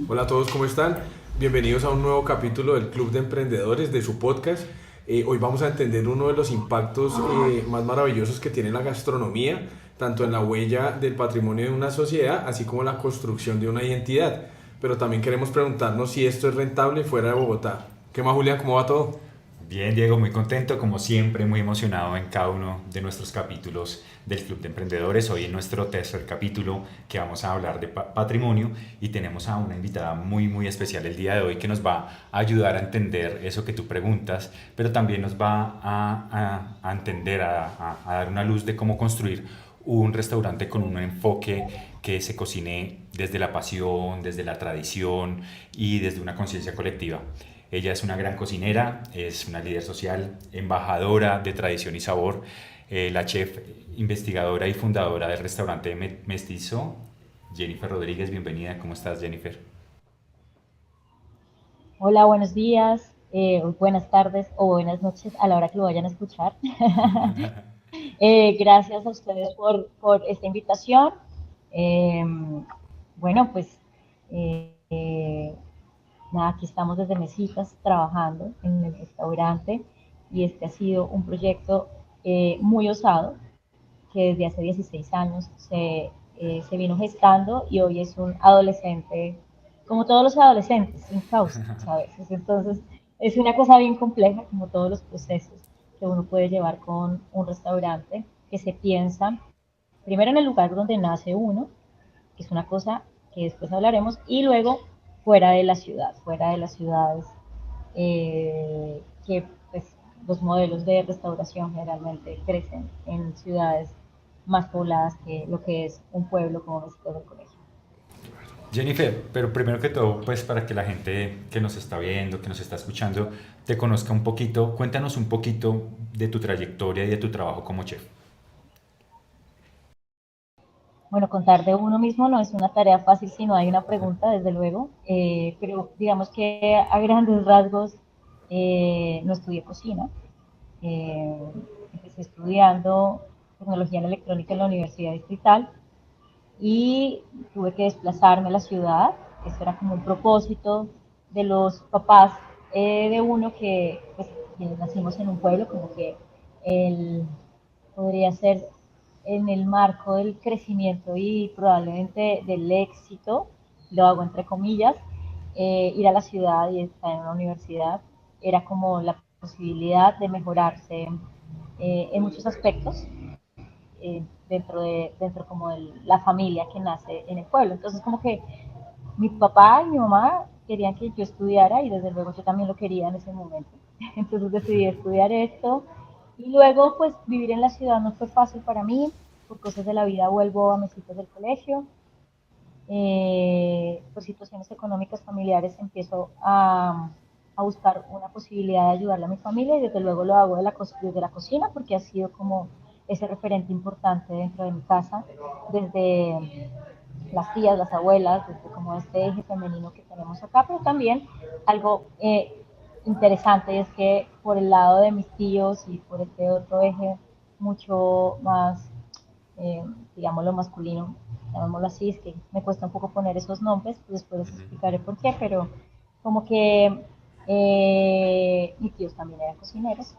Hola a todos, ¿cómo están? Bienvenidos a un nuevo capítulo del Club de Emprendedores de su podcast. Hoy vamos a entender uno de los impactos más maravillosos que tiene la gastronomía, tanto en la huella del patrimonio de una sociedad, así como la construcción de una identidad. Pero también queremos preguntarnos si esto es rentable fuera de Bogotá. ¿Qué más, Julián? ¿Cómo va todo? Bien, Diego, muy contento, como siempre, muy emocionado en cada uno de nuestros capítulos del Club de Emprendedores. Hoy en nuestro tercer capítulo que vamos a hablar de patrimonio y tenemos a una invitada muy especial el día de hoy que nos va a ayudar a entender eso que tú preguntas, pero también nos va a entender, a dar una luz de cómo construir un restaurante con un enfoque que se cocine desde la pasión, desde la tradición y desde una conciencia colectiva. Ella es una gran cocinera, es una líder social, embajadora de tradición y sabor, la chef, investigadora y fundadora del restaurante Mestizo. Jennifer Rodríguez, bienvenida. ¿Cómo estás, Jennifer? Hola, buenos días, buenas tardes o buenas noches a la hora que lo vayan a escuchar. Gracias a ustedes por esta invitación. Eh, bueno, pues nada, aquí estamos desde Mesitas trabajando en el restaurante y este ha sido un proyecto muy osado que desde hace 16 años se vino gestando y hoy es un adolescente, como todos los adolescentes, sin causa a veces. Entonces, es una cosa bien compleja, como todos los procesos que uno puede llevar con un restaurante, que se piensa primero en el lugar donde nace uno, que es una cosa que después hablaremos, y luego fuera de las ciudades, que pues, los modelos de restauración generalmente crecen en ciudades más pobladas que lo que es un pueblo como Besitos del Colegio. Jennifer, pero primero que todo, pues para que la gente que nos está viendo, que nos está escuchando, te conozca un poquito, cuéntanos un poquito de tu trayectoria y de tu trabajo como chef. Bueno, contar de uno mismo no es una tarea fácil si no hay una pregunta, desde luego, pero digamos que a grandes rasgos no estudié cocina. Eh, Empecé estudiando tecnología en electrónica en la Universidad Distrital y tuve que desplazarme a la ciudad. Eso era como un propósito de los papás de uno pues, que nacimos en un pueblo, como que él podría ser en el marco del crecimiento y probablemente del éxito, lo hago entre comillas, ir a la ciudad y estar en una universidad era como la posibilidad de mejorarse en muchos aspectos dentro como de la familia que nace en el pueblo. Entonces como que mi papá y mi mamá querían que yo estudiara y desde luego yo también lo quería en ese momento. Entonces decidí estudiar esto y luego pues vivir en la ciudad no fue fácil para mí, por cosas de la vida vuelvo a Mesitas del Colegio, por situaciones económicas familiares empiezo a buscar una posibilidad de ayudarle a mi familia y desde luego lo hago desde la cocina porque ha sido como ese referente importante dentro de mi casa, desde las tías, las abuelas, desde como este eje femenino que tenemos acá, pero también algo interesante es que por el lado de mis tíos y por este otro eje mucho más, eh, digamos, lo masculino, llamémoslo así, es que me cuesta un poco poner esos nombres, pues después les explicaré por qué, pero como que mis tíos también eran cocineros,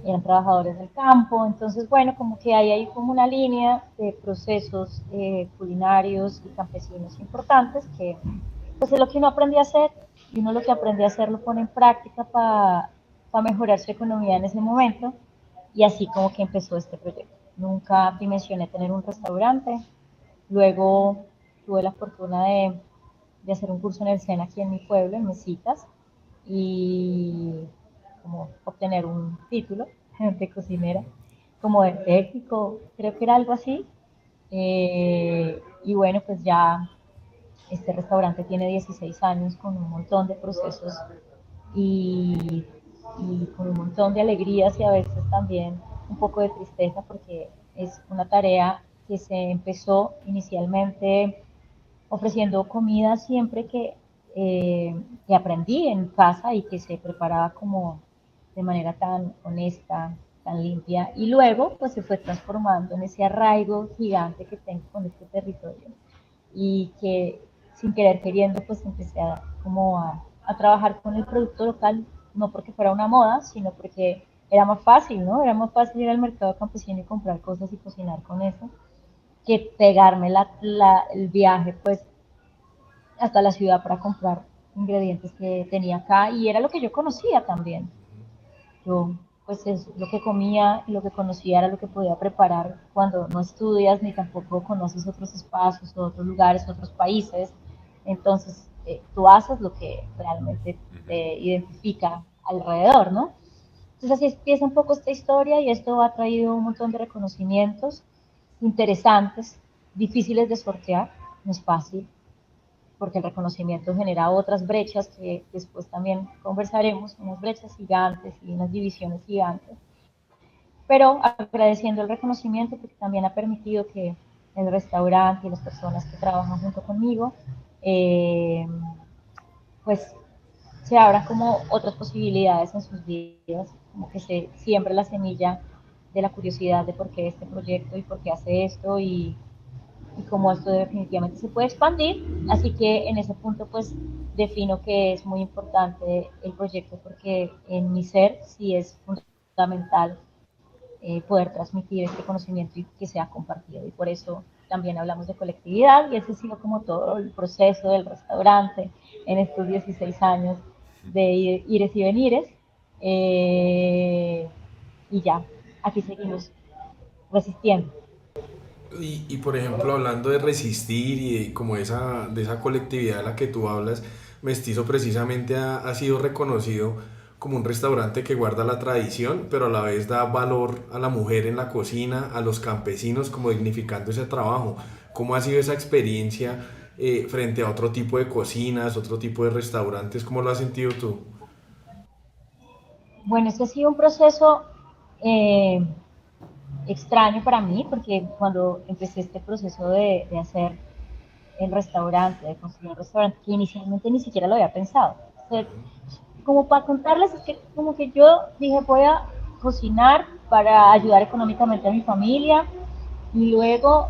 eran trabajadores del campo, entonces bueno, como que hay como una línea de procesos culinarios y campesinos importantes que pues es lo que uno aprende a hacer y uno lo que aprende a hacer lo pone en práctica para mejorar su economía en ese momento y así como que empezó este proyecto. Nunca dimensioné tener un restaurante, luego tuve la fortuna de hacer un curso en el SENA aquí en mi pueblo, en Mesitas, y como obtener un título de cocinera, como de técnico, creo que era algo así. Y bueno, pues ya este restaurante tiene 16 años con un montón de procesos y, y con un montón de alegrías y a veces también un poco de tristeza porque es una tarea que se empezó inicialmente ofreciendo comida siempre que aprendí en casa y que se preparaba como de manera tan honesta, tan limpia, y luego pues se fue transformando en ese arraigo gigante que tengo con este territorio y que sin querer queriendo, pues empecé a trabajar con el producto local, no porque fuera una moda, sino porque era más fácil, ¿no? Era más fácil ir al mercado campesino y comprar cosas y cocinar con eso, que pegarme el viaje, pues, hasta la ciudad para comprar ingredientes que tenía acá, y era lo que yo conocía también. Yo, pues, es lo que comía y lo que conocía era lo que podía preparar cuando no estudias ni tampoco conoces otros espacios, otros lugares, otros países. Entonces, tú haces lo que realmente te identifica alrededor, ¿no? Entonces, así empieza un poco esta historia, y esto ha traído un montón de reconocimientos interesantes, difíciles de sortear, no es fácil, porque el reconocimiento genera otras brechas que después también conversaremos, unas brechas gigantes y unas divisiones gigantes, pero agradeciendo el reconocimiento porque también ha permitido que el restaurante y las personas que trabajan junto conmigo, eh, pues se abran como otras posibilidades en sus vidas, como que se siembre la semilla de la curiosidad de por qué este proyecto y por qué hace esto, y cómo esto definitivamente se puede expandir. Así que en ese punto pues defino que es muy importante el proyecto, porque en mi ser sí es fundamental poder transmitir este conocimiento y que sea compartido. Y por eso también hablamos de colectividad, y ese ha sido como todo el proceso del restaurante en estos 16 años de ires y venires. Eh, y ya, aquí seguimos resistiendo. Por ejemplo, hablando de resistir y como de esa colectividad de la que tú hablas, Mestizo precisamente ha sido reconocido como un restaurante que guarda la tradición, pero a la vez da valor a la mujer en la cocina, a los campesinos, como dignificando ese trabajo. ¿Cómo ha sido esa experiencia frente a otro tipo de cocinas, otro tipo de restaurantes? ¿Cómo lo has sentido tú? Bueno, este ha sido un proceso eh, extraño para mí, porque cuando empecé este proceso de hacer el restaurante, de construir un restaurante, que inicialmente ni siquiera lo había pensado. O sea, como para contarles, es que como que yo dije, voy a cocinar para ayudar económicamente a mi familia, y luego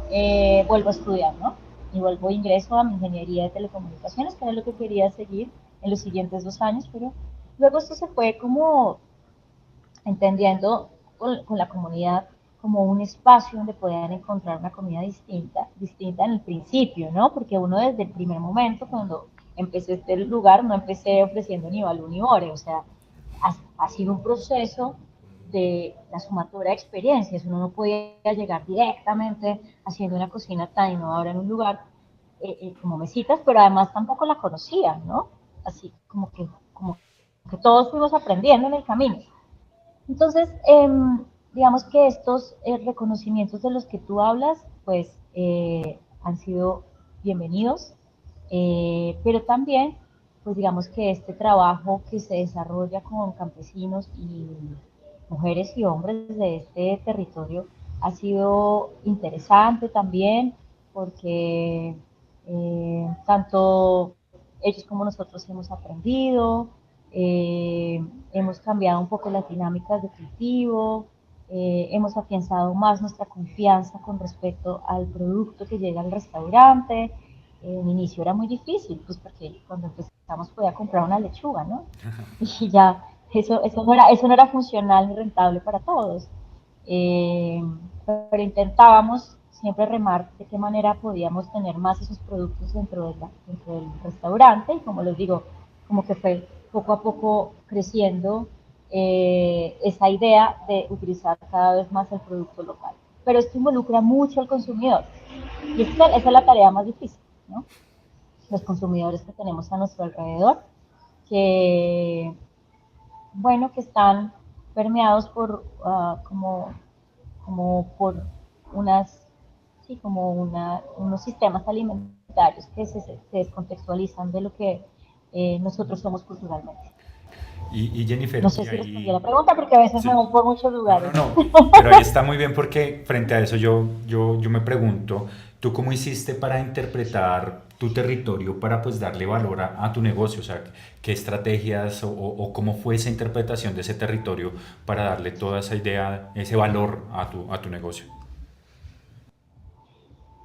vuelvo a estudiar, ¿no? Y vuelvo ingreso a mi ingeniería de telecomunicaciones, que era lo que quería seguir en los siguientes 2 años, pero luego esto se fue como entendiendo con la comunidad como un espacio donde puedan encontrar una comida distinta en el principio, ¿no? Porque uno desde el primer momento, cuando empecé este lugar, no empecé ofreciendo ni balú ni ore, o sea, ha sido un proceso de la sumatoria de experiencias. Uno no podía llegar directamente haciendo una cocina tan innovadora en un lugar como Mesitas, pero además tampoco la conocía, ¿no? Así como que todos fuimos aprendiendo en el camino. Entonces, digamos que estos reconocimientos de los que tú hablas, pues han sido bienvenidos, pero también, pues digamos que este trabajo que se desarrolla con campesinos y mujeres y hombres de este territorio ha sido interesante también, porque tanto ellos como nosotros hemos aprendido, hemos cambiado un poco las dinámicas de cultivo, hemos afianzado más nuestra confianza con respecto al producto que llega al restaurante. En inicio era muy difícil, pues porque cuando empezamos podía comprar una lechuga, ¿no? Y ya eso no era funcional ni rentable para todos. Eh, pero intentábamos siempre remar de qué manera podíamos tener más esos productos dentro del restaurante, y como les digo, como que fue poco a poco creciendo esa idea de utilizar cada vez más el producto local. Pero esto involucra mucho al consumidor, y esa es la tarea más difícil, ¿no? Los consumidores que tenemos a nuestro alrededor, que bueno, que están permeados por como por unas, sí, unos sistemas alimentarios que se descontextualizan de lo que nosotros somos culturalmente. Y Jennifer, No sé y si respondí a la ahí... pregunta, porque a veces me Sí. voy por muchos No, no, lugares. no, pero ahí está muy bien porque frente a eso yo me pregunto, ¿tú cómo hiciste para interpretar tu territorio para pues darle valor a tu negocio? O sea, ¿qué estrategias o cómo fue esa interpretación de ese territorio para darle toda esa idea, ese valor a tu negocio?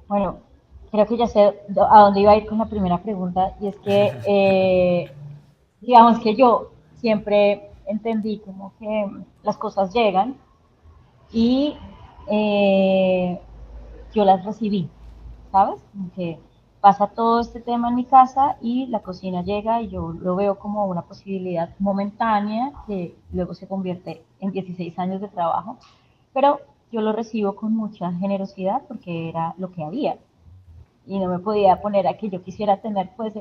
Bueno, creo que ya sé a dónde iba a ir con la primera pregunta, y es que, digamos que yo siempre entendí como que las cosas llegan y eh, yo las recibí, ¿sabes? Como que pasa todo este tema en mi casa y la cocina llega y yo lo veo como una posibilidad momentánea que luego se convierte en 16 años de trabajo, pero yo lo recibo con mucha generosidad porque era lo que había y no me podía poner a que yo quisiera tener pues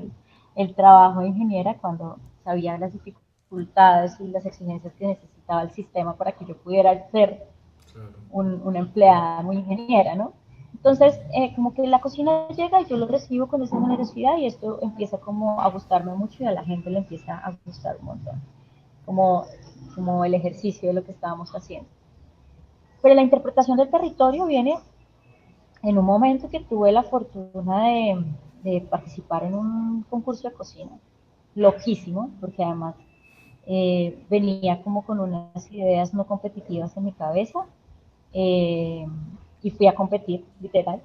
el trabajo de ingeniera cuando sabía las dificultades y las exigencias que necesitaba el sistema para que yo pudiera ser Claro. una empleada muy ingeniera, ¿no? Entonces, como que la cocina llega y yo lo recibo con esa generosidad y esto empieza como a gustarme mucho y a la gente le empieza a gustar un montón, como, como el ejercicio de lo que estábamos haciendo. Pero la interpretación del territorio viene en un momento que tuve la fortuna de participar en un concurso de cocina, loquísimo, porque además venía como con unas ideas no competitivas en mi cabeza eh, y fui a competir, literal.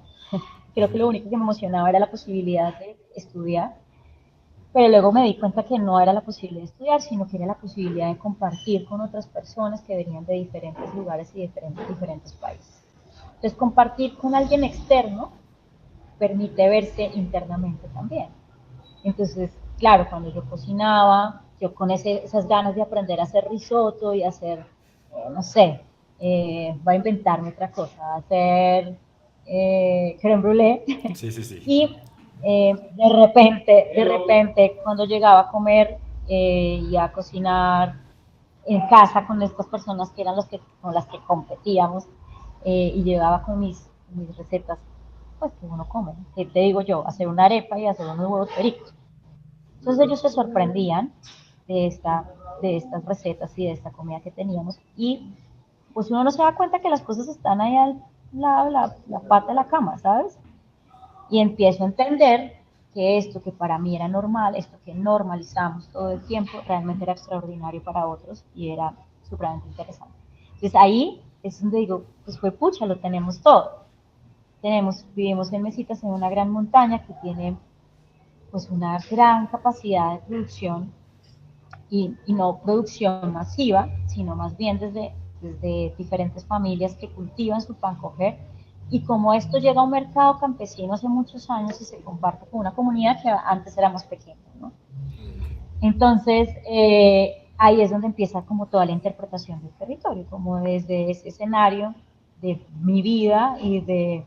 Creo que lo único que me emocionaba era la posibilidad de estudiar, pero luego me di cuenta que no era la posibilidad de estudiar, sino que era la posibilidad de compartir con otras personas que venían de diferentes lugares y diferentes países. Entonces, compartir con alguien externo permite verse internamente también. Entonces, claro, cuando yo cocinaba, yo con esas ganas de aprender a hacer risotto y hacer, no sé, voy a inventarme otra cosa, hacer creme brulee. Sí, sí, sí. Y de repente, cuando llegaba a comer y a cocinar en casa con estas personas que eran con las que competíamos y llegaba con mis recetas, pues que uno come. ¿Qué te digo yo? Hacer una arepa y hacer unos huevos pericos. Entonces ellos se sorprendían de, de estas recetas y de esta comida que teníamos y pues uno no se da cuenta que las cosas están ahí al lado de la pata de la cama, ¿sabes? Y empiezo a entender que esto que para mí era normal, esto que normalizamos todo el tiempo, realmente era extraordinario para otros y era supremamente interesante. Entonces ahí es donde digo, pues fue pucha, lo tenemos todo. Vivimos en Mesitas en una gran montaña que tiene pues una gran capacidad de producción y no producción masiva, sino más bien desde diferentes familias que cultivan su pan coger y como esto llega a un mercado campesino hace muchos años y se comparte con una comunidad que antes era más pequeña, ¿no? Entonces, ahí es donde empieza como toda la interpretación del territorio, como desde ese escenario de mi vida y de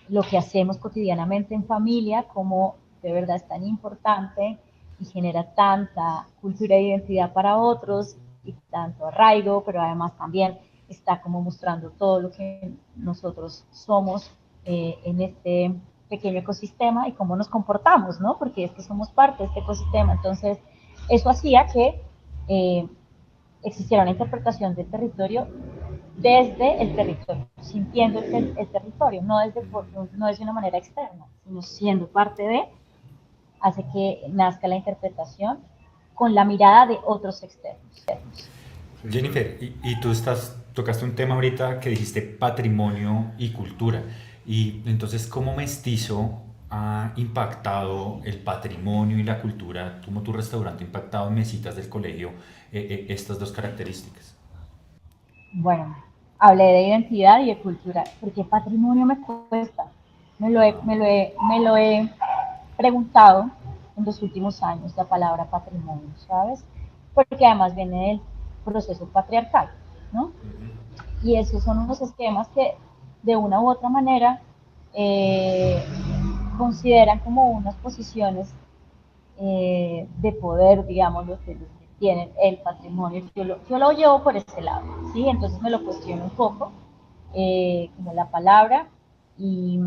lo que hacemos cotidianamente en familia, como de verdad es tan importante y genera tanta cultura e identidad para otros y tanto arraigo, pero además también está como mostrando todo lo que nosotros somos en este pequeño ecosistema y cómo nos comportamos, ¿no? Porque es que somos parte de este ecosistema. Entonces, eso hacía que existiera una interpretación del territorio desde el territorio, sintiendo el territorio, no desde una manera externa, sino siendo parte de, hace que nazca la interpretación con la mirada de otros externos. Sí, Jennifer, y tú tocaste un tema ahorita que dijiste patrimonio y cultura. Y entonces, ¿cómo mestizo ha impactado el patrimonio y la cultura, como tu restaurante ha impactado en mesitas del colegio, estas dos características? Bueno, hablé de identidad y de cultura, porque patrimonio me cuesta. Me lo he preguntado en los últimos años la palabra patrimonio, ¿sabes? Porque además viene del proceso patriarcal, ¿no? Y esos son unos esquemas que de una u otra manera eh, consideran como unas posiciones de poder, digamos, los que tienen el patrimonio. Yo lo llevo por ese lado, ¿sí? Entonces me lo cuestiono un poco, como la palabra, y,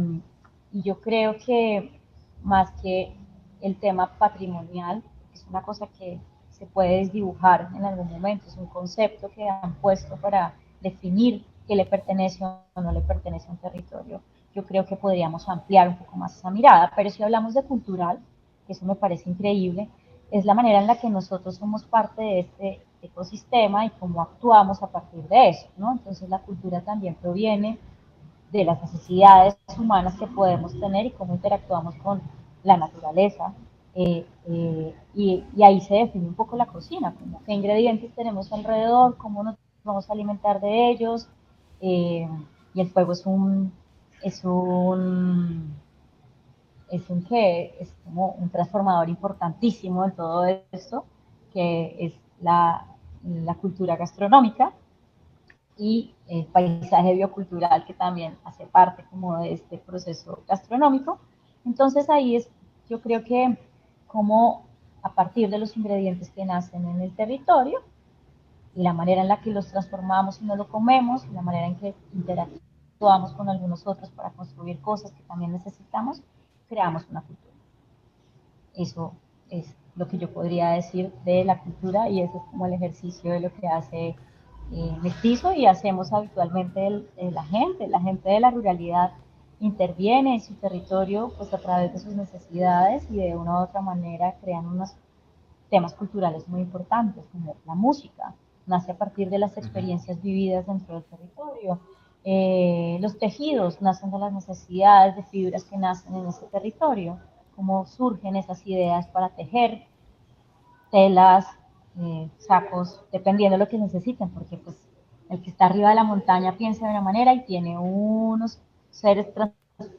y yo creo que más que el tema patrimonial, es una cosa que se puede desdibujar en algún momento, es un concepto que han puesto para definir qué le pertenece o no le pertenece a un territorio. Yo creo que podríamos ampliar un poco más esa mirada, pero si hablamos de cultural, que eso me parece increíble, es la manera en la que nosotros somos parte de este ecosistema y cómo actuamos a partir de eso, ¿no? Entonces la cultura también proviene de las necesidades humanas que podemos tener y cómo interactuamos con la naturaleza. Y ahí se define un poco la cocina, como qué ingredientes tenemos alrededor, cómo nos vamos a alimentar de ellos. eh, y el fuego es un, es como un transformador importantísimo en todo esto, que es la cultura gastronómica y el paisaje biocultural que también hace parte como de este proceso gastronómico. Entonces ahí es, yo creo que como a partir de los ingredientes que nacen en el territorio y la manera en la que los transformamos y no lo comemos, y la manera en que interactuamos con algunos otros para construir cosas que también necesitamos, creamos una cultura. Eso es lo que yo podría decir de la cultura y eso es como el ejercicio de lo que hace Mestizo y hacemos habitualmente la gente de la ruralidad interviene en su territorio pues a través de sus necesidades y de una u otra manera crean unos temas culturales muy importantes como la música, nace a partir de las experiencias vividas dentro del territorio. Los tejidos nacen de las necesidades de fibras que nacen en ese territorio, cómo surgen esas ideas para tejer telas, sacos, dependiendo de lo que necesiten, porque pues el que está arriba de la montaña piensa de una manera y tiene unos seres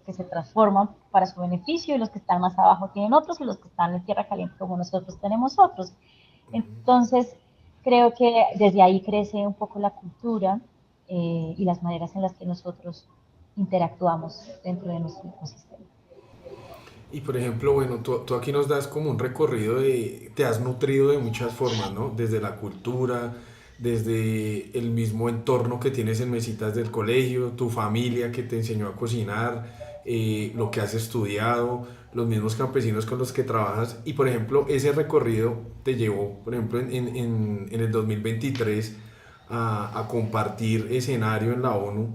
que se transforman para su beneficio y los que están más abajo tienen otros y los que están en tierra caliente como nosotros tenemos otros. Entonces, creo que desde ahí crece un poco la cultura y las maneras en las que nosotros interactuamos dentro de nuestro ecosistema. Y por ejemplo, bueno, tú aquí nos das como un recorrido de, te has nutrido de muchas formas, ¿no? Desde la cultura, desde el mismo entorno que tienes en mesitas del colegio, tu familia que te enseñó a cocinar, lo que has estudiado, los mismos campesinos con los que trabajas. Y por ejemplo, ese recorrido te llevó, por ejemplo, en el 2023 a compartir escenario en la ONU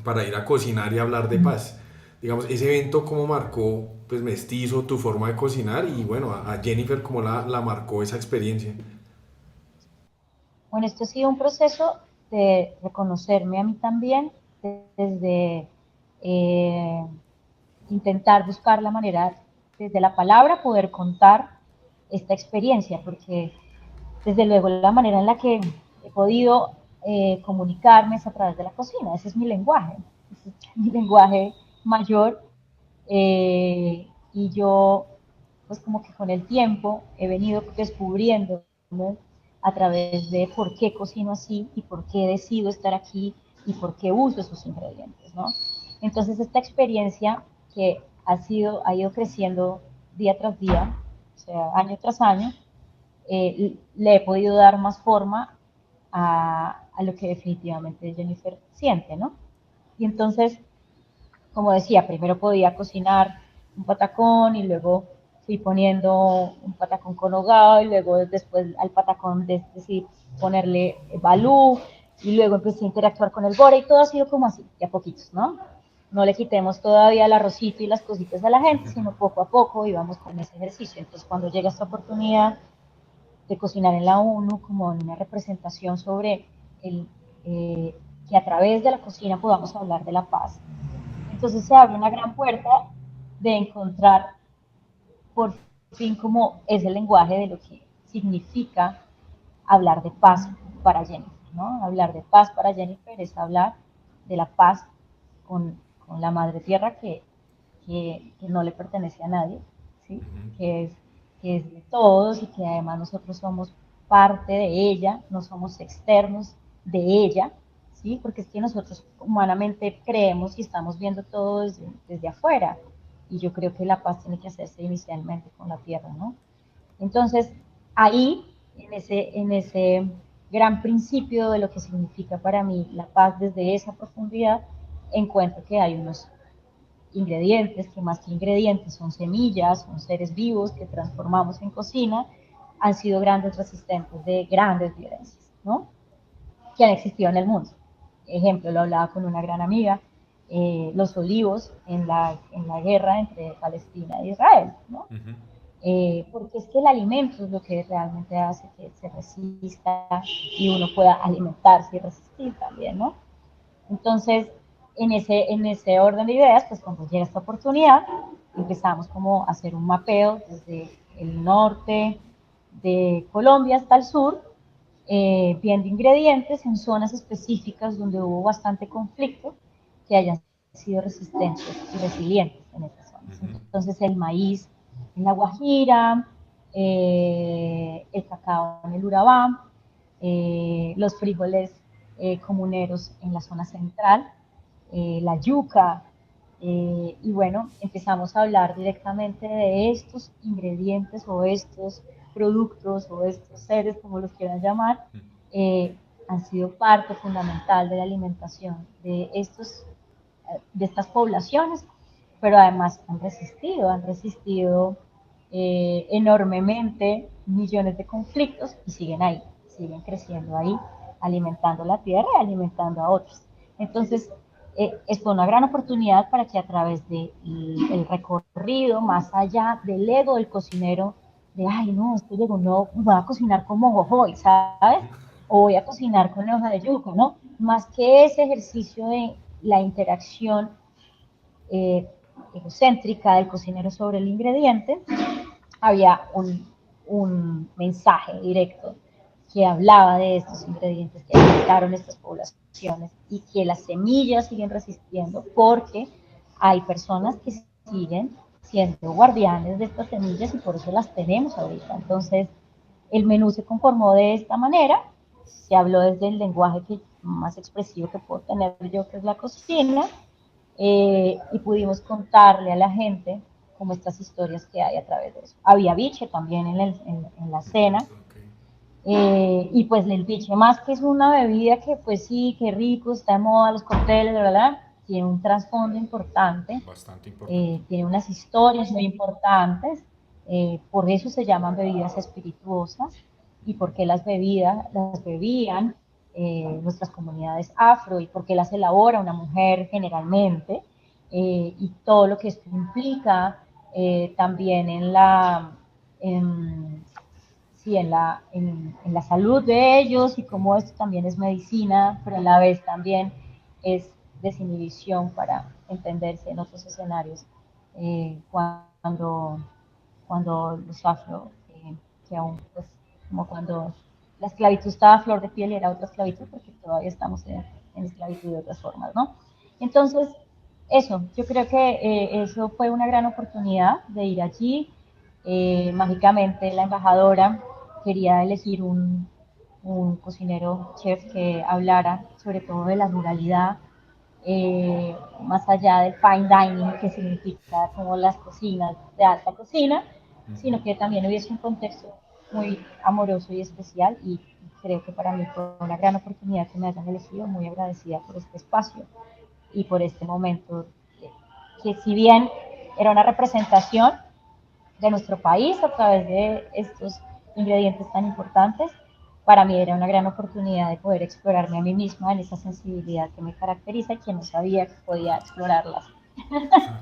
para ir a cocinar y hablar de paz. Digamos, ese evento cómo marcó, pues Mestizo, tu forma de cocinar y bueno, a Jennifer cómo la marcó esa experiencia. Bueno, esto ha sido un proceso de reconocerme a mí también desde eh, intentar buscar la manera, desde la palabra, poder contar esta experiencia, porque desde luego la manera en la que he podido comunicarme es a través de la cocina, ese es mi lenguaje mayor y yo pues como que con el tiempo he venido descubriendo a través de por qué cocino así y por qué decido estar aquí y por qué uso esos ingredientes, ¿no? Entonces esta experiencia que ha ido creciendo día tras día, o sea, año tras año, le he podido dar más forma a lo que definitivamente Jennifer siente, ¿no? Y entonces, como decía, primero podía cocinar un patacón y luego fui poniendo un patacón con hogao y luego después al patacón decidí ponerle balú y luego empecé a interactuar con el gore y todo ha sido como así, de a poquitos, ¿no? No le quitemos todavía el arrocito y las cositas a la gente, sino poco a poco íbamos con ese ejercicio. Entonces, cuando llega esta oportunidad de cocinar en la ONU como en una representación sobre el, que a través de la cocina podamos hablar de la paz. Entonces se abre una gran puerta de encontrar por fin como ese lenguaje de lo que significa hablar de paz para Jennifer, ¿no? Hablar de paz para Jennifer es hablar de la paz con la madre tierra que no le pertenece a nadie, ¿sí? que, es, que es de todos y que además nosotros somos parte de ella, no somos externos de ella, ¿sí? Porque es que nosotros humanamente creemos y estamos viendo todo desde afuera y yo creo que la paz tiene que hacerse inicialmente con la tierra, ¿no? Entonces, ahí, en ese gran principio de lo que significa para mí la paz desde esa profundidad, encuentro que hay unos ingredientes, que más que ingredientes son semillas, son seres vivos que transformamos en cocina, han sido grandes resistentes de grandes violencias, ¿no? Que han existido en el mundo. Ejemplo, lo hablaba con una gran amiga, los olivos en la guerra entre Palestina e Israel, ¿no? Porque es que el alimento es lo que realmente hace que se resista y uno pueda alimentarse y resistir también, ¿no? Entonces, en ese orden de ideas, pues cuando llega esta oportunidad, empezamos como a hacer un mapeo desde el norte de Colombia hasta el sur, viendo ingredientes en zonas específicas donde hubo bastante conflicto que hayan sido resistentes y resilientes en esas zonas. Entonces el maíz en La Guajira, el cacao en el Urabá, los frijoles comuneros en la zona central, la yuca, y bueno, empezamos a hablar directamente de estos ingredientes o estos productos o estos seres, como los quieran llamar, han sido parte fundamental de la alimentación de estas poblaciones, pero además han resistido enormemente millones de conflictos y siguen ahí, siguen creciendo ahí, alimentando la tierra y alimentando a otros. Entonces, esto es una gran oportunidad para que a través del recorrido, más allá del ego del cocinero, de, ay, no, esto llegó, no, voy a cocinar con mojojoy, ¿sabes? O voy a cocinar con hoja de yuca, ¿no? Más que ese ejercicio de la interacción eh, egocéntrica del cocinero sobre el ingrediente, había un mensaje directo que hablaba de estos ingredientes que alimentaron estas poblaciones y que las semillas siguen resistiendo porque hay personas que siguen siendo guardianes de estas semillas y por eso las tenemos ahorita. Entonces, el menú se conformó de esta manera, se habló desde el lenguaje más expresivo que puedo tener yo, que es la cocina, y pudimos contarle a la gente como estas historias que hay a través de eso. Había biche también en la cena, y pues el biche, más que es una bebida que pues sí, qué rico, está de moda, los cócteles, ¿verdad? Tiene un trasfondo importante, Bastante importante. tiene unas historias muy importantes, por eso se llaman bebidas espirituosas y porque las bebían nuestras comunidades afro y porque las elabora una mujer generalmente, y todo lo que esto implica también en, sí, en la salud de ellos y cómo esto también es medicina, pero a la vez también es desinhibición para entenderse en otros escenarios, cuando los afro, que aún, pues, como cuando la esclavitud estaba a flor de piel y era otra esclavitud, porque todavía estamos en esclavitud de otras formas, ¿no? Entonces, eso, yo creo que eso fue una gran oportunidad de ir allí. Mágicamente la embajadora quería elegir cocinero chef que hablara sobre todo de la ruralidad, más allá del fine dining, que significa como las cocinas de alta cocina, sino que también hubiese un contexto muy amoroso y especial, y creo que para mí fue una gran oportunidad que me hayan elegido, muy agradecida por este espacio y por este momento, que si bien era una representación de nuestro país a través de estos ingredientes tan importantes, para mí era una gran oportunidad de poder explorarme a mí misma en esa sensibilidad que me caracteriza y que no sabía que podía explorarla.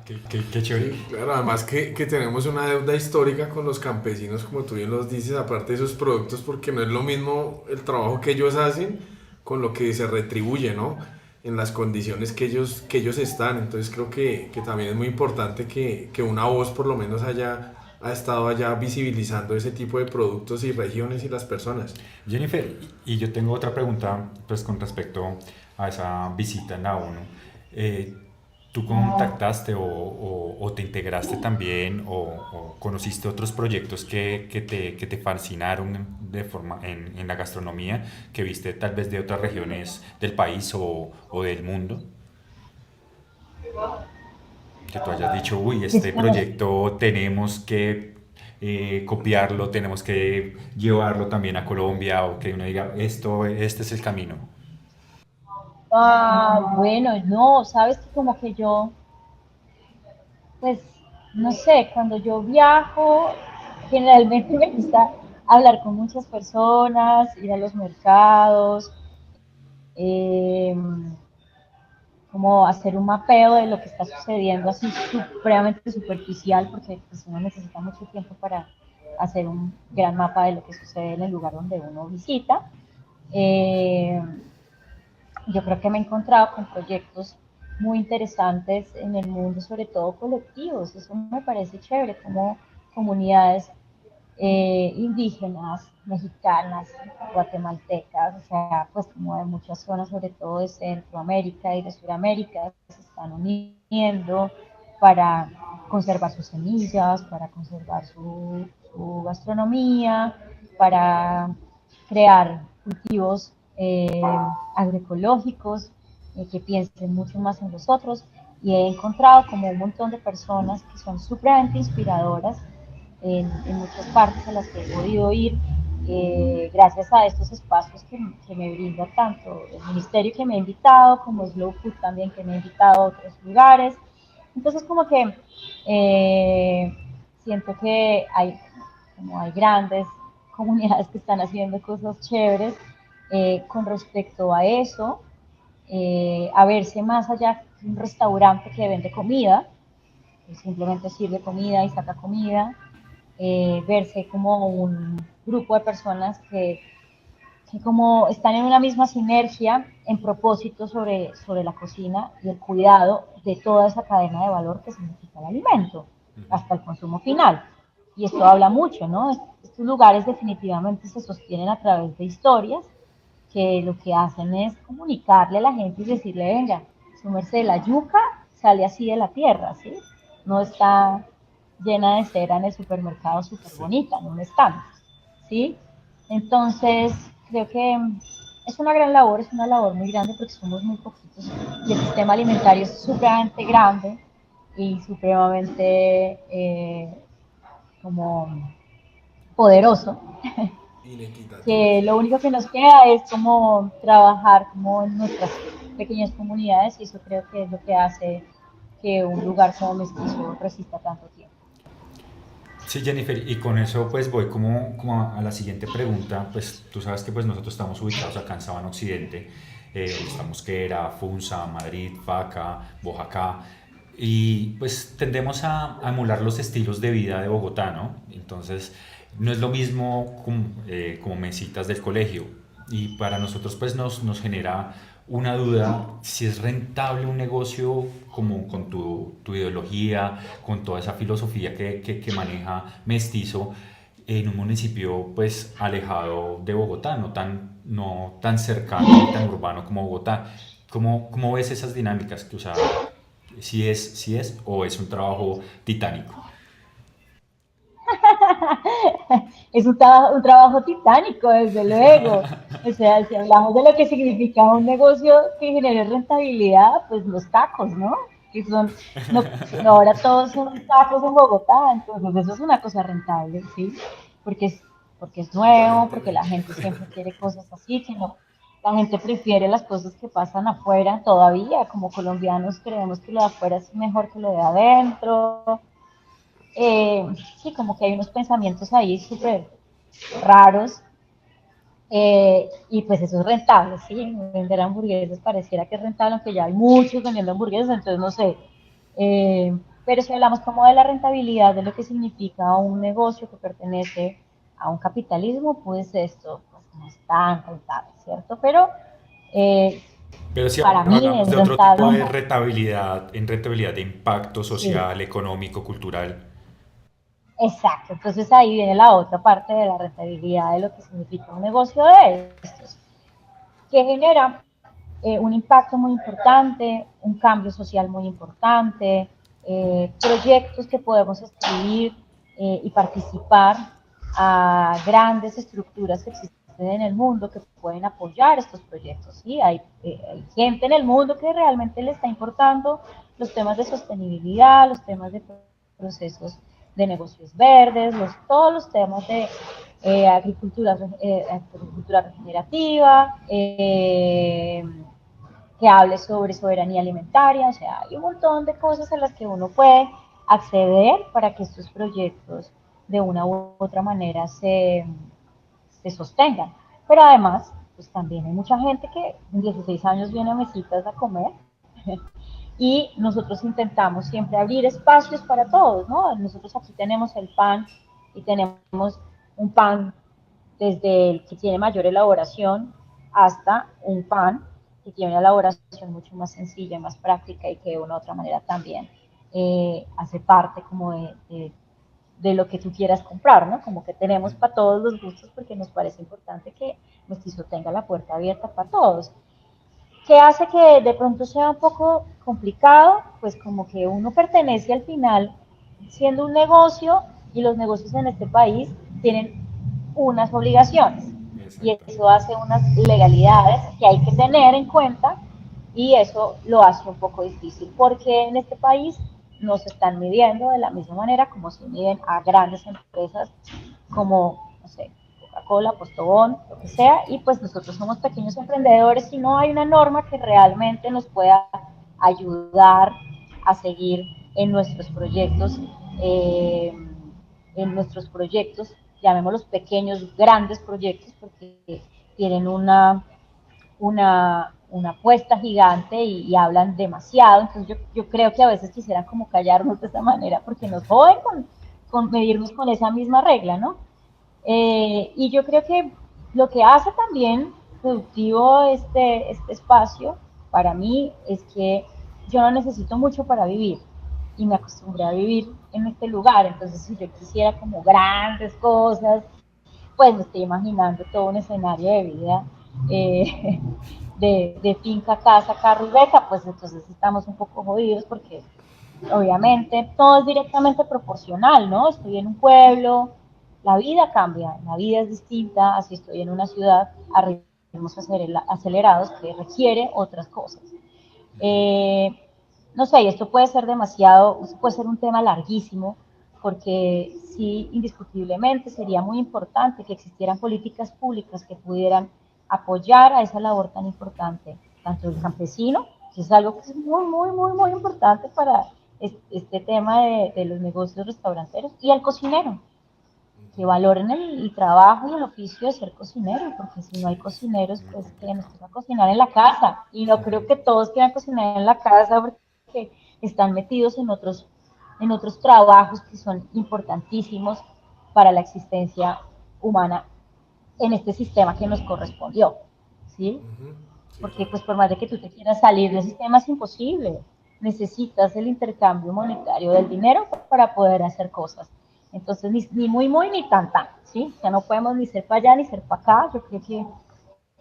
Qué chévere. Sí, claro, además que tenemos una deuda histórica con los campesinos, como tú bien los dices, aparte de esos productos, porque no es lo mismo el trabajo que ellos hacen con lo que se retribuye, ¿no? En las condiciones que ellos están. Entonces creo que también es muy importante que una voz por lo menos ha estado allá visibilizando ese tipo de productos y regiones y las personas. Jennifer, y yo tengo otra pregunta pues con respecto a esa visita en la ONU. Eh, ¿Tú contactaste o te integraste también o conociste otros proyectos que te fascinaron de forma en la gastronomía, que viste tal vez de otras regiones del país o del mundo? Que tú hayas dicho, uy, este proyecto tenemos que copiarlo, tenemos que llevarlo también a Colombia, o que uno diga, este es el camino. Bueno, no, sabes que como que yo, pues, no sé, cuando yo viajo, generalmente me gusta hablar con muchas personas, ir a los mercados, eh, como hacer un mapeo de lo que está sucediendo así supremamente superficial, porque pues, uno necesita mucho tiempo para hacer un gran mapa de lo que sucede en el lugar donde uno visita. Eh, yo creo que me he encontrado con proyectos muy interesantes en el mundo, sobre todo colectivos. Eso me parece chévere, como comunidades indígenas, mexicanas, guatemaltecas, o sea, pues como de muchas zonas, sobre todo de Centroamérica y de Sudamérica, se están uniendo para conservar sus semillas, para conservar su gastronomía, para crear cultivos agroecológicos que piensen mucho más en los otros. Y he encontrado como un montón de personas que son supremamente inspiradoras en muchas partes a las que he podido ir, gracias a estos espacios que me brinda tanto el ministerio que me ha invitado, como Slow Food también que me ha invitado a otros lugares. Entonces como que siento que hay grandes comunidades que están haciendo cosas chéveres con respecto a eso, a verse más allá de un restaurante que vende comida, que simplemente sirve comida y saca comida, verse como un grupo de personas que como están en una misma sinergia en propósito sobre la cocina y el cuidado de toda esa cadena de valor que significa el alimento, hasta el consumo final. Y esto habla mucho, ¿no? Estos lugares definitivamente se sostienen a través de historias que lo que hacen es comunicarle a la gente y decirle, venga, su merced, la yuca sale así de la tierra, ¿sí? No está llena de cera en el supermercado súper Sí. bonita, no están, ¿sí? Entonces, creo que es una gran labor, es una labor muy grande porque somos muy poquitos y el sistema alimentario es supremamente grande y supremamente como poderoso, que Inequitativo. lo único que nos queda es como trabajar como en nuestras pequeñas comunidades y eso creo que es lo que hace que un lugar como Mestizo resista tanto tiempo. Sí, Jennifer, y con eso pues voy como a la siguiente pregunta. Pues tú sabes que pues nosotros estamos ubicados acá en Sabana Occidente, está Mosquera, Funza, Madrid, Faca, Boyacá, y pues tendemos a emular los estilos de vida de Bogotá, ¿no? Entonces no es lo mismo como mesitas del colegio, y para nosotros pues nos genera una duda si es rentable un negocio como con tu ideología, con toda esa filosofía que maneja Mestizo en un municipio pues alejado de Bogotá, no tan cercano ni tan urbano como Bogotá. ¿Cómo ves esas dinámicas? O sea, si es o es un trabajo titánico. Es un trabajo titánico, desde luego. O sea, si hablamos de lo que significa un negocio que genere rentabilidad, pues los tacos, ¿no? Que son, no, ahora todos son tacos en Bogotá, entonces eso es una cosa rentable, ¿sí? Porque es, porque es nuevo, porque la Aparentemente. gente siempre quiere cosas así, que no, la gente prefiere las cosas que pasan afuera todavía, como colombianos creemos que lo de afuera es mejor que lo de adentro, eh, sí, como que hay unos pensamientos ahí súper raros y pues eso es rentable, ¿sí? Vender hamburguesas pareciera que es rentable, aunque ya hay muchos vendiendo hamburguesas, entonces no sé. Pero si hablamos como de la rentabilidad, de lo que significa un negocio que pertenece a un capitalismo, pues esto pues, no es tan rentable, ¿cierto? Pero eh, Pero si para mí hablamos es de otro tipo rentable, de rentabilidad, en rentabilidad de impacto sí. social, económico, cultural. Exacto, entonces ahí viene la otra parte de la rentabilidad de lo que significa un negocio de estos, que genera un impacto muy importante, un cambio social muy importante, proyectos que podemos escribir y participar a grandes estructuras que existen en el mundo que pueden apoyar estos proyectos. ¿Sí? Hay gente en el mundo que realmente le está importando los temas de sostenibilidad, los temas de procesos de negocios verdes, todos los temas de agricultura regenerativa, que hable sobre soberanía alimentaria, o sea, hay un montón de cosas a las que uno puede acceder para que estos proyectos de una u otra manera se sostengan. Pero además, pues también hay mucha gente que en 16 años viene a mesitas a comer y nosotros intentamos siempre abrir espacios para todos, ¿no? Nosotros aquí tenemos el pan y tenemos un pan desde el que tiene mayor elaboración hasta un pan que tiene una elaboración mucho más sencilla, más práctica y que de una u otra manera también hace parte como de lo que tú quieras comprar, ¿no? Como que tenemos para todos los gustos porque nos parece importante que Mestizo tenga la puerta abierta para todos. ¿Qué hace que de pronto sea un poco complicado? Pues como que uno pertenece al final siendo un negocio y los negocios en este país tienen unas obligaciones y Exacto. eso hace unas legalidades que hay que tener en cuenta y eso lo hace un poco difícil porque en este país no se están midiendo de la misma manera como se miden a grandes empresas como, no sé, Coca-Cola, Postobón, lo que sea, Exacto. y pues nosotros somos pequeños emprendedores y no hay una norma que realmente nos pueda ayudar a seguir en nuestros proyectos, eh, llamémoslos pequeños, grandes proyectos, porque tienen una apuesta gigante y hablan demasiado, entonces yo creo que a veces quisieran como callarnos de esa manera, porque nos joden con medirnos con esa misma regla, ¿no? Y yo creo que lo que hace también productivo este espacio para mí es que yo no necesito mucho para vivir y me acostumbré a vivir en este lugar, entonces si yo quisiera como grandes cosas, pues me estoy imaginando todo un escenario de vida eh, de finca, casa, carro y beca, pues entonces estamos un poco jodidos porque obviamente todo es directamente proporcional, ¿no? Estoy en un pueblo, la vida cambia, la vida es distinta, así estoy en una ciudad a ritmos acelerados que requiere otras cosas. Eh, no sé, esto puede ser demasiado, esto puede ser un tema larguísimo, porque sí, indiscutiblemente sería muy importante que existieran políticas públicas que pudieran apoyar a esa labor tan importante, tanto el campesino, que es algo que es muy importante para este tema de los negocios restauranteros, y al cocinero, que valoren el trabajo y el oficio de ser cocinero, porque si no hay Sí, es cocineros, muy pues que nos complicado. toca cocinar en la casa. Y no creo que todos quieran cocinar en la casa porque están metidos en otros trabajos que son importantísimos para la existencia humana en este sistema que nos correspondió. ¿Sí? Sí, Porque claro. pues por más de que tú te quieras salir del sistema es imposible. Necesitas el intercambio monetario del dinero para poder hacer cosas. Entonces, ni muy, ni tan, ¿sí? O sea, no podemos ni ser para allá ni ser para acá. Yo creo que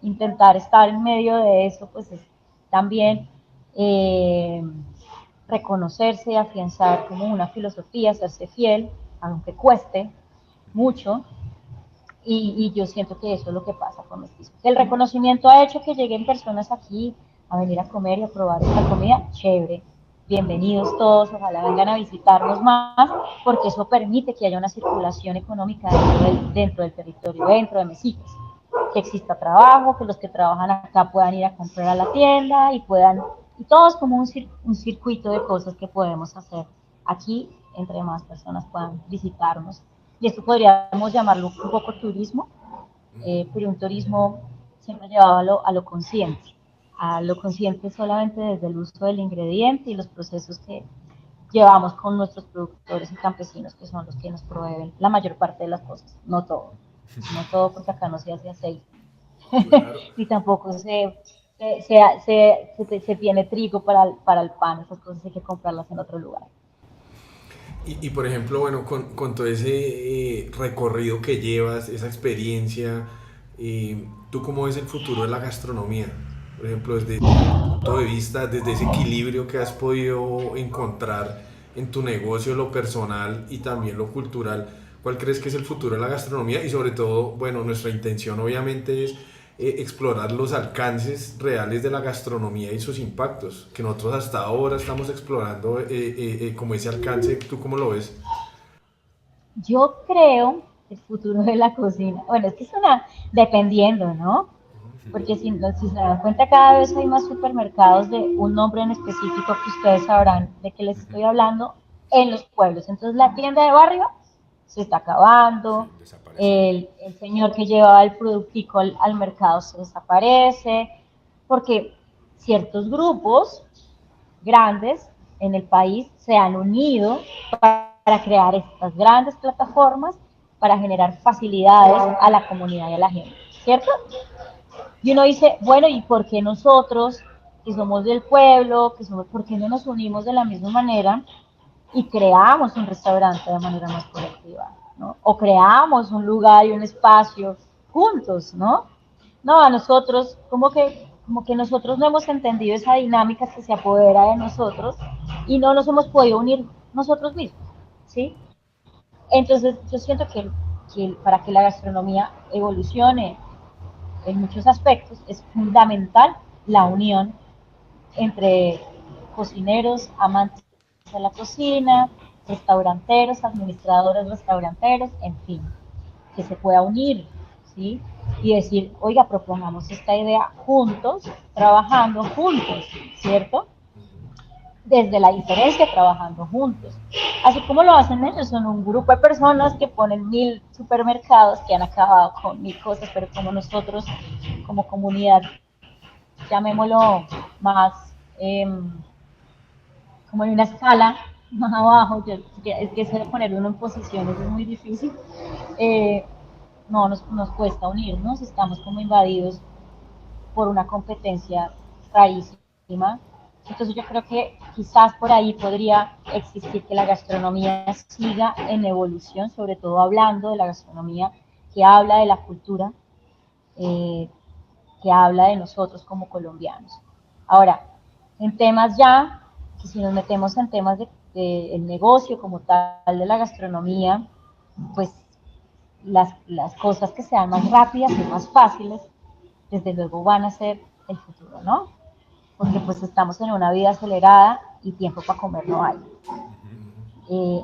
intentar estar en medio de eso, pues es también eh, reconocerse, afianzar como una filosofía, serse fiel, aunque cueste mucho, y yo siento que eso es lo que pasa con Mestizo. El reconocimiento ha hecho que lleguen personas aquí a venir a comer y a probar esta comida, chévere. Bienvenidos todos, ojalá vengan a visitarnos más, porque eso permite que haya una circulación económica dentro del territorio, dentro de Mesitas. Que exista trabajo, que los que trabajan acá puedan ir a comprar a la tienda y todo es como un circuito de cosas que podemos hacer aquí, entre más personas puedan visitarnos y esto podríamos llamarlo un poco turismo, pero un turismo siempre llevado a lo consciente solamente desde el uso del ingrediente y los procesos que llevamos con nuestros productores y campesinos, que son los que nos proveen la mayor parte de las cosas, no todo porque acá no se hace aceite, Claro. ni tampoco se tiene trigo para el pan, esas cosas hay que comprarlas en otro lugar. Por ejemplo, bueno, con todo ese recorrido que llevas, esa experiencia, ¿tú cómo ves el futuro de la gastronomía? Por ejemplo, desde tu punto de vista, desde ese equilibrio que has podido encontrar en tu negocio, lo personal y también lo cultural, ¿cuál crees que es el futuro de la gastronomía? Y sobre todo, bueno, nuestra intención obviamente es explorar los alcances reales de la gastronomía y sus impactos, que nosotros hasta ahora estamos explorando como ese alcance. ¿Tú cómo lo ves? Yo creo que el futuro de la cocina, bueno, es que es dependiendo, ¿no? Porque si se dan cuenta, cada vez hay más supermercados de un nombre en específico que ustedes sabrán de qué les estoy hablando en los pueblos. Entonces la tienda de barrio se está acabando, Sí, desapareciendo. el señor que llevaba el productico al mercado se desaparece, porque ciertos grupos grandes en el país se han unido para crear estas grandes plataformas para generar facilidades a la comunidad y a la gente, ¿cierto? Y uno dice, bueno, ¿y por qué nosotros, que somos del pueblo, por qué no nos unimos de la misma manera y creamos un restaurante de manera más colectiva, ¿no? O creamos un lugar y un espacio juntos, ¿no? No, a nosotros, como que nosotros no hemos entendido esa dinámica que se apodera de nosotros y no nos hemos podido unir nosotros mismos, ¿sí? Entonces, yo siento que para que la gastronomía evolucione en muchos aspectos, es fundamental la unión entre cocineros, amantes de la cocina, restauranteros, administradores restauranteros, en fin, que se pueda unir, ¿sí? Y decir, oiga, propongamos esta idea juntos, trabajando juntos, ¿cierto? Desde la diferencia, trabajando juntos. Así como lo hacen ellos, son un grupo de personas que ponen 1000 supermercados que han acabado con 1000 cosas, pero como nosotros, como comunidad, llamémoslo más, como en una escala más abajo, es que eso de poner uno en posiciones es muy difícil, eh, no nos cuesta unirnos, estamos como invadidos por una competencia rarísima. Entonces yo creo que quizás por ahí podría existir que la gastronomía siga en evolución, sobre todo hablando de la gastronomía que habla de la cultura, eh, que habla de nosotros como colombianos. Ahora, en temas ya, que si nos metemos en temas de el negocio como tal de la gastronomía, pues las cosas que sean más rápidas y más fáciles, desde luego van a ser el futuro, ¿no? Porque pues estamos en una vida acelerada y tiempo para comer no hay.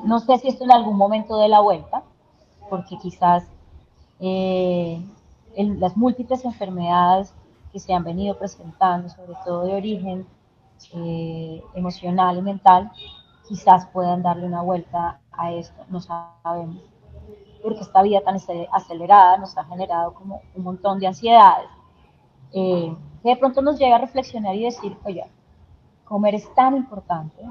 No sé si esto en algún momento de la vuelta, porque quizás las múltiples enfermedades que se han venido presentando, sobre todo de origen emocional y mental, quizás puedan darle una vuelta a esto, no sabemos, porque esta vida tan acelerada nos ha generado como un montón de ansiedades, que de pronto nos llega a reflexionar y decir, oye, comer es tan importante,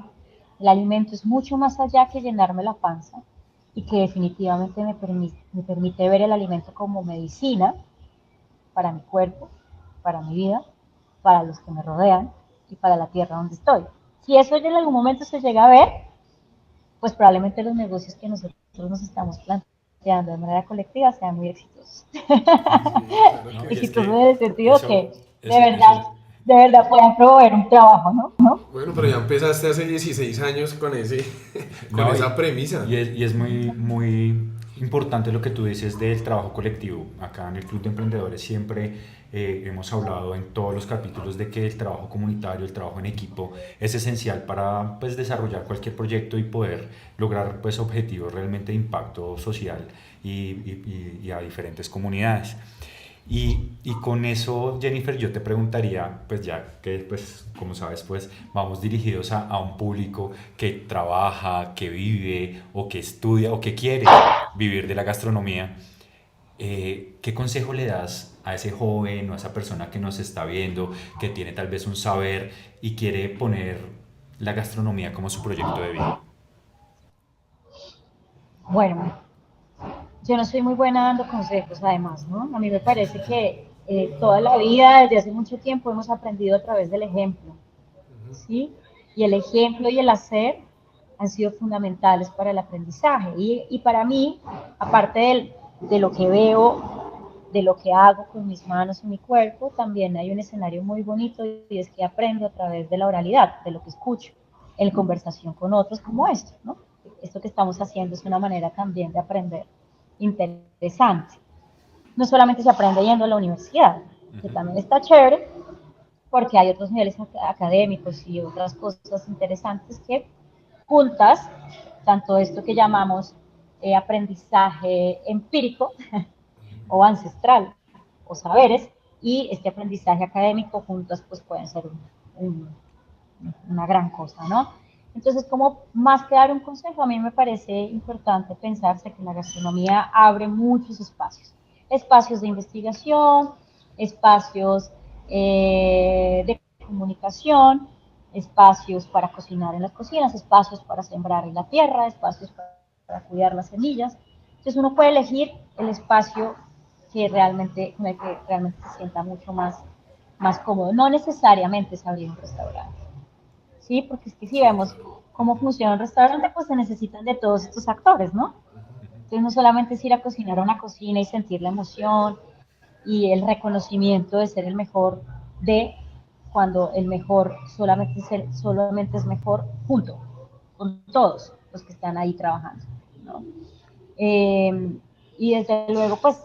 el alimento es mucho más allá que llenarme la panza y que definitivamente me permite ver el alimento como medicina para mi cuerpo, para mi vida, para los que me rodean y para la tierra donde estoy. Si eso en algún momento se llega a ver, pues probablemente los negocios que nosotros nos estamos planteando de manera colectiva sean muy exitosos. Sí, claro No, que y es Exitosos sí. en que el sentido eso, que eso, eso, de verdad puedan proveer un trabajo, ¿no? Bueno, pero ya empezaste hace 16 años con con no, esa premisa. y es muy, muy importante lo que tú dices del trabajo colectivo. Acá en el Club de Emprendedores siempre hemos hablado en todos los capítulos de que el trabajo comunitario, el trabajo en equipo es esencial para pues, desarrollar cualquier proyecto y poder lograr pues, objetivos realmente de impacto social y a diferentes comunidades. Y con eso, Jennifer, yo te preguntaría, pues ya que, pues, como sabes, pues vamos dirigidos a un público que trabaja, que vive, o que estudia, o que quiere vivir de la gastronomía. ¿Qué consejo le das a ese joven o a esa persona que nos está viendo, que tiene tal vez un saber y quiere poner la gastronomía como su proyecto de vida? Bueno, yo no soy muy buena dando consejos, además, ¿no? A mí me parece que toda la vida, desde hace mucho tiempo, hemos aprendido a través del ejemplo, ¿sí? Y el ejemplo y el hacer han sido fundamentales para el aprendizaje. Y para mí, aparte de lo que veo, de lo que hago con mis manos y mi cuerpo, también hay un escenario muy bonito y es que aprendo a través de la oralidad, de lo que escucho, en conversación con otros como esto, ¿no? Esto que estamos haciendo es una manera también de aprender interesante. No solamente se aprende yendo a la universidad, que también está chévere, porque hay otros niveles académicos y otras cosas interesantes que juntas, tanto esto que llamamos aprendizaje empírico o ancestral o saberes y este aprendizaje académico juntas pues pueden ser un, una gran cosa, ¿no? Entonces, como más que dar un consejo, a mí me parece importante pensarse que la gastronomía abre muchos espacios. Espacios de investigación, espacios de comunicación, espacios para cocinar en las cocinas, espacios para sembrar en la tierra, espacios para cuidar las semillas. Entonces uno puede elegir el espacio con el que realmente se sienta mucho más cómodo. No necesariamente es abrir un restaurante, ¿sí? Porque es que si Sí, vemos claro. cómo funciona un restaurante, pues se necesitan de todos estos actores, ¿no? Entonces no solamente es ir a cocinar a una cocina y sentir la emoción y el reconocimiento de ser el mejor de cuando el mejor solamente es mejor junto con todos los que están ahí trabajando, ¿no? Y desde luego, pues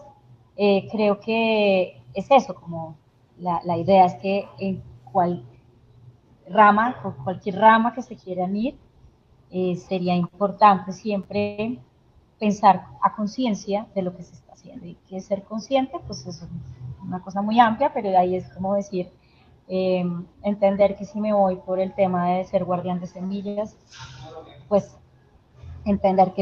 creo que es eso, como la idea es que en cual por cualquier rama que se quieran ir, sería importante siempre pensar a conciencia de lo que se está haciendo. Y que ser consciente, pues es una cosa muy amplia, pero de ahí es como decir, entender que si me voy por el tema de ser guardián de semillas, pues entender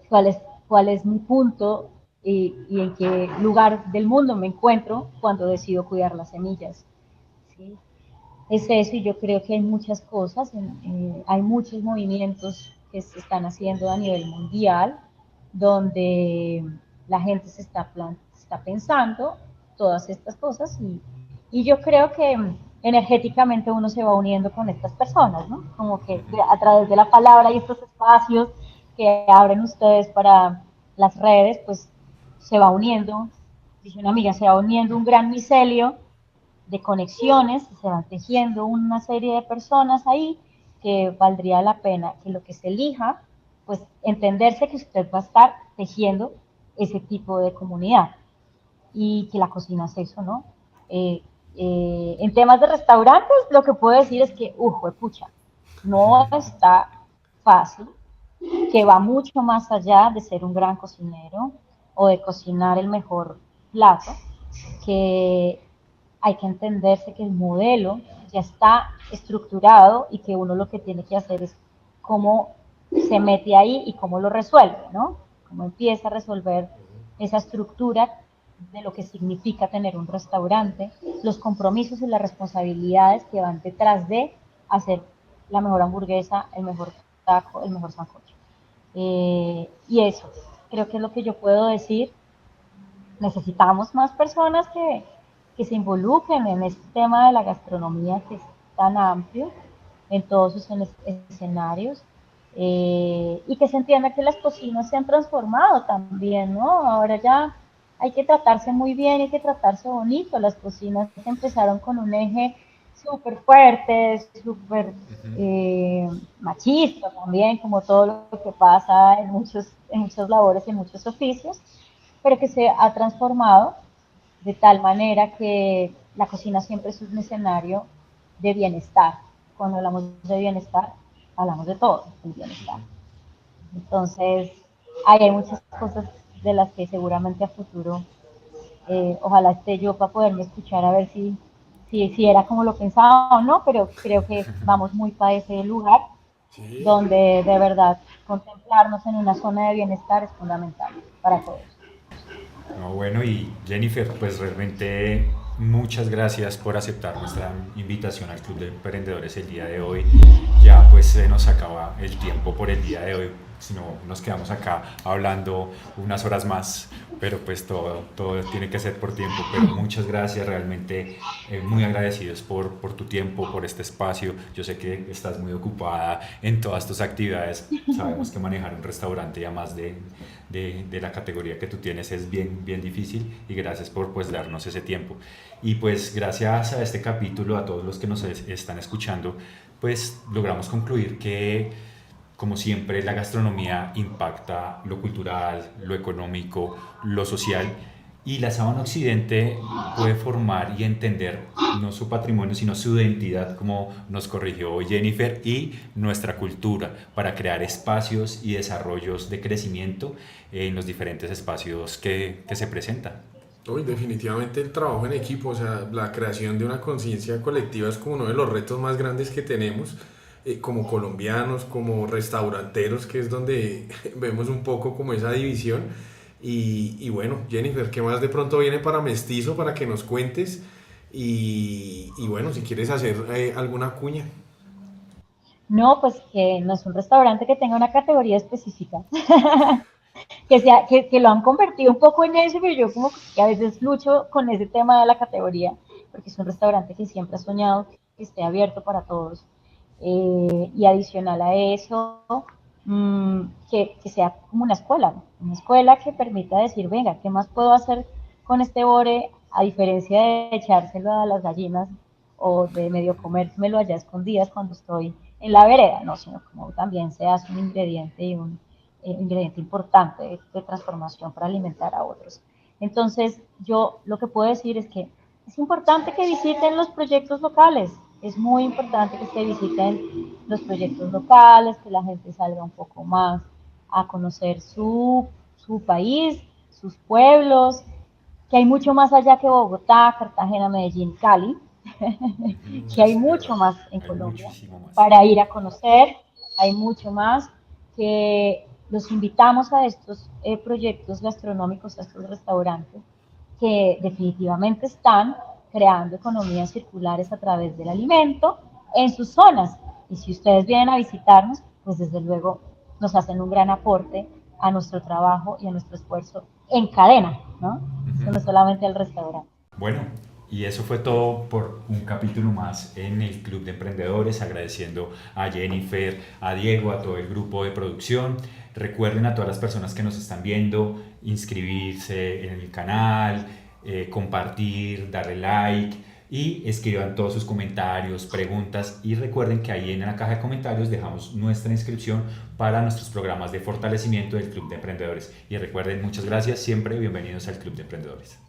cuál, es, cuál es mi punto y en qué lugar del mundo me encuentro cuando decido cuidar las semillas. ¿Sí? Es eso, y yo creo que hay muchas cosas, hay muchos movimientos que se están haciendo a nivel mundial, donde la gente está pensando todas estas cosas y yo creo que energéticamente uno se va uniendo con estas personas, ¿no? Como que a través de la palabra y estos espacios que abren ustedes para las redes, pues se va uniendo, dice una amiga, se va uniendo un gran micelio de conexiones, se van tejiendo una serie de personas ahí que valdría la pena que lo que se elija, pues entenderse que usted va a estar tejiendo ese tipo de comunidad y que la cocina es eso, ¿no? Eh, en temas de restaurantes, lo que puedo decir es que, pucha, no está fácil, que va mucho más allá de ser un gran cocinero o de cocinar el mejor plato, que hay que entenderse que el modelo ya está estructurado y que uno lo que tiene que hacer es cómo se mete ahí y cómo lo resuelve, ¿no? Cómo empieza a resolver esa estructura de lo que significa tener un restaurante, los compromisos y las responsabilidades que van detrás de hacer la mejor hamburguesa, el mejor taco, el mejor sancocho. Y eso, creo que es lo que yo puedo decir. Necesitamos más personas que se involucren en este tema de la gastronomía que es tan amplio en todos sus escenarios y que se entienda que las cocinas se han transformado también, ¿no? Ahora ya hay que tratarse muy bien, hay que tratarse bonito. Las cocinas empezaron con un eje súper fuerte, súper machista también, como todo lo que pasa en muchas labores y en muchos oficios, pero que se ha transformado de tal manera que la cocina siempre es un escenario de bienestar. Cuando hablamos de bienestar, hablamos de todo, el bienestar. Entonces, ahí hay muchas cosas de las que seguramente a futuro, ojalá esté yo para poderme escuchar a ver si era como lo pensaba o no, pero creo que vamos muy para ese lugar Sí, donde de verdad contemplarnos en una zona de bienestar es fundamental para todos. No, bueno, y Jennifer, pues realmente muchas gracias por aceptar nuestra invitación al Club de Emprendedores el día de hoy. Ya pues se nos acaba el tiempo por el día de hoy, si no nos quedamos acá hablando unas horas más, pero pues todo tiene que ser por tiempo. Pero muchas gracias, realmente muy agradecidos por tu tiempo, por este espacio. Yo sé que estás muy ocupada en todas tus actividades. Sabemos que manejar un restaurante ya más de la categoría que tú tienes es bien difícil, y gracias por pues darnos ese tiempo. Y pues gracias a este capítulo, a todos los que nos están escuchando, pues logramos concluir que, como siempre, la gastronomía impacta lo cultural, lo económico, lo social, y la Sábana Occidente puede formar y entender no su patrimonio, sino su identidad, como nos corrigió Jennifer, y nuestra cultura, para crear espacios y desarrollos de crecimiento en los diferentes espacios que se presentan. hoy definitivamente el trabajo en equipo, o sea, la creación de una conciencia colectiva es como uno de los retos más grandes que tenemos como colombianos, como restauranteros, que es donde vemos un poco como esa división. Y bueno, Jennifer, ¿qué más de pronto viene para Mestizo para que nos cuentes? Y bueno, si quieres hacer alguna cuña. No, pues que no es un restaurante que tenga una categoría específica. que lo han convertido un poco en eso, pero yo como que a veces lucho con ese tema de la categoría, porque es un restaurante que siempre ha soñado que esté abierto para todos. Y adicional a eso, que sea como una escuela que permita decir, venga, ¿qué más puedo hacer con este bore? A diferencia de echárselo a las gallinas o de medio comérmelo allá escondidas cuando estoy en la vereda, no, sino como también se hace un ingrediente y un ingrediente importante de transformación para alimentar a otros. Entonces, yo lo que puedo decir es que es importante que visiten los proyectos locales, es muy importante que se visiten los proyectos locales, que la gente salga un poco más a conocer su país, sus pueblos, que hay mucho más allá que Bogotá, Cartagena, Medellín, Cali, que hay Es mucho verdad, más en hay Colombia muchísimo más. para ir a conocer, hay mucho más que los invitamos a estos proyectos gastronómicos, a estos restaurantes que definitivamente están creando economías circulares a través del alimento en sus zonas. Y si ustedes vienen a visitarnos, pues desde luego nos hacen un gran aporte a nuestro trabajo y a nuestro esfuerzo en cadena, ¿no? Eso no es solamente el restaurante. Bueno, y eso fue todo por un capítulo más en el Club de Emprendedores, agradeciendo a Jennifer, a Diego, a todo el grupo de producción. Recuerden a todas las personas que nos están viendo, inscribirse en el canal, compartir, darle like y escriban todos sus comentarios, preguntas y recuerden que ahí en la caja de comentarios dejamos nuestra inscripción para nuestros programas de fortalecimiento del Club de Emprendedores. Y recuerden, muchas gracias, siempre bienvenidos al Club de Emprendedores.